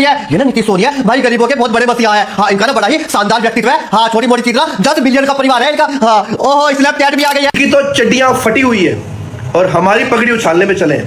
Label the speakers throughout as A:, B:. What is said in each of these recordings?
A: है। ये ना नीतीश सोनिया भाई गरीबों के बहुत बड़े मसीहा है। हाँ, इनका ना बड़ा ही शानदार व्यक्तित्व है। हाँ, छोटी मोटी चीज ना 10 बिलियन का परिवार है इनका। हाँ, ओहो स्नैपचैट भी आ गई है।
B: की तो चड्डियां फटी हुई है और हमारी पगड़ी उछालने में चले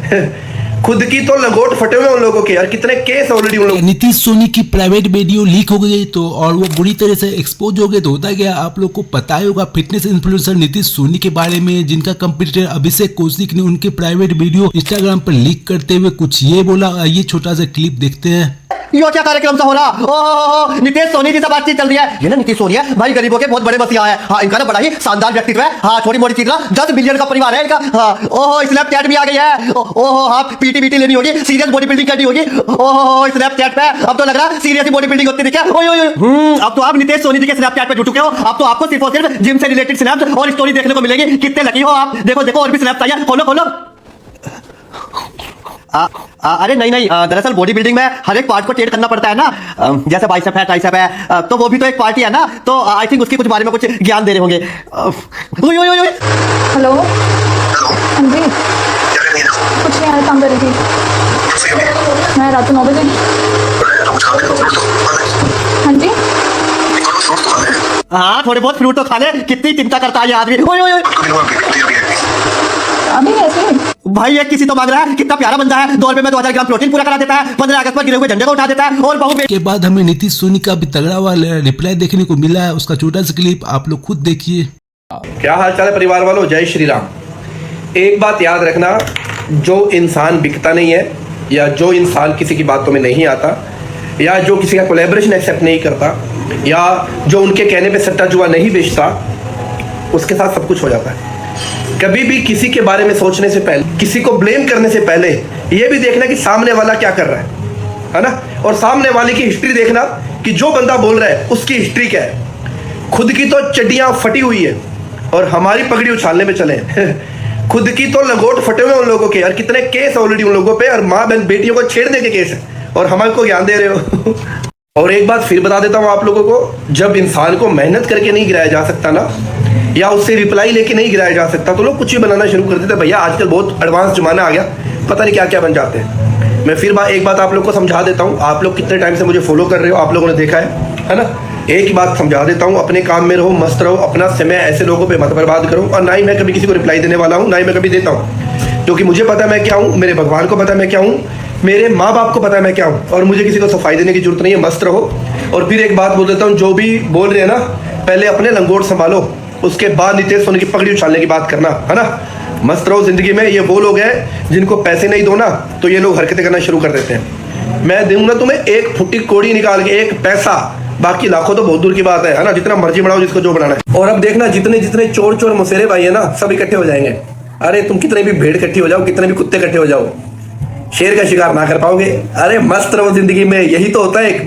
B: खुद की तो लंगोट फटे हुए उन लोगों के, और कितने केस ऑलरेडी उन लोगों।
C: नीतीश सोनी की प्राइवेट वीडियो लीक हो गई तो और वो बुरी तरह से एक्सपोज हो गए तो होता गया। आप लोग को पता ही होगा फिटनेस इन्फ्लुएंसर नीतीश सोनी के बारे में, जिनका कंपटीटर अभिषेक कौशिक ने उनके प्राइवेट वीडियो इंस्टाग्राम पर लीक करते हुए कुछ ये बोला। ये छोटा सा क्लिप देखते हैं।
A: यो क्या कार्यक्रम सा हो रहा। ओहो नीतीश सोनी जी से बातचीत चल रही है। ये ना नीतीश सोनिया भाई गरीबों के बहुत बड़े मसीहा है। हाँ, इनका ना बड़ा ही शानदार व्यक्तित्व है। हाँ, छोटी मोटी चीज ना 10 बिलियन का परिवार है इनका। हाँ, ओहो स्नैपचैट भी आ गई है। ओहो हाँ, पीटी बीटी लेनी होगी, सीरियस बॉडी बिल्डिंग करनी होगी। ओहो स्नैपचैट पे अब तो लग रहा है सीरियस बॉडी बिल्डिंग होती है क्या। अब तो आप नीतीश सोनी जी के स्नैपचैट पे जुट चुके हो। अब तो आपको सिर्फ और सिर्फ जिम से रिलेटेड स्नैप्स और स्टोरी देखने को मिलेगी। कितने लकी हो आप। देखो देखो और भी स्नैप्स चाहिए। खोलो खोलो। अरे नहीं, दरअसल बॉडी बिल्डिंग में हर एक पार्ट को ट्रेड करना पड़ता है ना। जैसे बाइसेप है, ट्राइसेप है, तो वो भी तो एक पार्ट ही है ना। तो आई थिंक उसके कुछ बारे में कुछ ज्ञान दे रहे होंगे।
D: हेलो। हाँ जी, कुछ नहीं यार, काम कर रही थी मैं रात को 9 बजे। हाँ जी,
A: हाँ थोड़े बहुत फ्रूट तो खा ले। कितनी चिंता करता है ये आदमी।
D: अभी ऐसे ही
A: भाई ये किसी तो मांग रहा है। कितना प्यारा बंदा है। 2 रुपए में 2000 ग्राम प्रोटीन पूरा करा देता है। 15 अगस्त पर गिरे हुए झंडे को उठा देता है। और बहू
C: के बाद हमें नीतीश सोनी का भी तगड़ा वाला रिप्लाई देखने को मिला है। उसका छोटा सा क्लिप आप लोग खुद देखिए।
B: क्या हाल चाल है परिवार वालों, जय श्री राम। एक बात याद रखना, जो इंसान बिकता नहीं है, या जो इंसान किसी की बातों में नहीं आता, या जो किसी का कोलैबोरेशन एक्सेप्ट नहीं करता, या जो उनके कहने पे सट्टा जुआ नहीं बेचता, उसके साथ सब कुछ हो जाता है। कभी भी किसी के बारे में सोचने से पहले, किसी को ब्लेम करने से पहले ये भी देखना कि सामने वाला क्या कर रहा है ना। और सामने वाले की हिस्ट्री देखना कि जो बंदा बोल रहा है उसकी हिस्ट्री क्या है। खुद की तो चड्डियां फटी हुई है और हमारी पगड़ी उछालने में चले खुद की तो लंगोट फटे हुए उन लोगों के, और कितने केस ऑलरेडी उन लोगों पे, और माँ बहन बेटियों को छेड़ने के केस है, और हमको ज्ञान दे रहे हो और एक बात फिर बता देता हूँ आप लोगों को, जब इंसान को मेहनत करके नहीं गिराया जा सकता ना, या उससे रिप्लाई लेके नहीं गिराया जा सकता, तो लोग कुछ भी बनाना शुरू कर देते हैं। भैया आजकल बहुत एडवांस जमाना आ गया, पता नहीं क्या क्या बन जाते हैं। मैं फिर एक बात आप लोग को समझा देता हूँ। आप लोग कितने टाइम से मुझे फॉलो कर रहे हो, आप लोगों ने देखा है ना। एक ही बात समझा देता हूँ, अपने काम में रहो, मस्त रहो, अपना समय ऐसे लोगों पे मत बर्बाद करो। और ना ही मैं कभी किसी को रिप्लाई देने वाला हूँ, ना ही मैं कभी देता हूँ, क्योंकि मुझे पता है मैं क्या हूँ, मेरे भगवान को पता है मैं क्या हूँ, मेरे माँ बाप को पता है मैं क्या हूँ, और मुझे किसी को सफाई देने की जरूरत नहीं है। मस्त रहो। और फिर एक बात बोल देता हूँ, जो भी बोल रहे हैं ना, पहले अपने लंगोट संभालो, उसके बाद नीतीश सोनी की पगड़ी उछालने की बात करना, है ना। मस्त रहो जिंदगी में। ये वो लोग हैं जिनको पैसे नहीं दो ना, तो ये लोग हरकतें करना शुरू कर देते हैं। मैं दूंगा तुम्हें एक फुट्टी कोड़ी निकाल के, एक पैसा, बाकी लाखों तो बहुत दूर की बात है ना। जितना मर्जी बढ़ाओ, जिसको जो बनाना है। और अब देखना, जितने जितने चोर चोर मुसेरे भाई है ना, सब इकट्ठे हो जाएंगे। अरे तुम कितने भी भेड़ इकट्ठी हो जाओ, कितने भी कुत्ते इकट्ठे हो जाओ, शेर का शिकार ना कर पाओगे। अरे मस्त रहो जिंदगी में, यही तो होता है। एक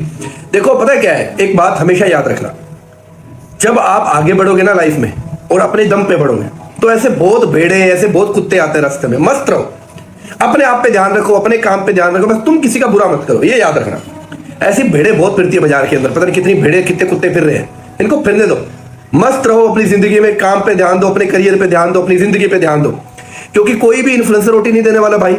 B: देखो पता है क्या है, एक बात हमेशा याद रखना, जब आप आगे बढ़ोगे ना लाइफ में और अपने दम पे बढ़ोगे, तो ऐसे बहुत भेड़े, ऐसे बहुत कुत्ते आते हैं रास्ते में। मस्त रहो, अपने आप पे ध्यान रखो, अपने काम पे ध्यान रखो, बस तुम किसी का बुरा मत करो, ये याद रखना। ऐसी भेड़े बहुत फिरती है बाजार के अंदर, पता नहीं कितनी भेड़े, कितने कुत्ते फिर रहे हैं, इनको फिरने दो। मस्त रहो अपनी जिंदगी में, काम पे ध्यान दो, अपने करियर पे ध्यान दो, अपनी जिंदगी पे ध्यान दो, क्योंकि कोई भी इन्फ्लुएंसर रोटी नहीं देने वाला भाई।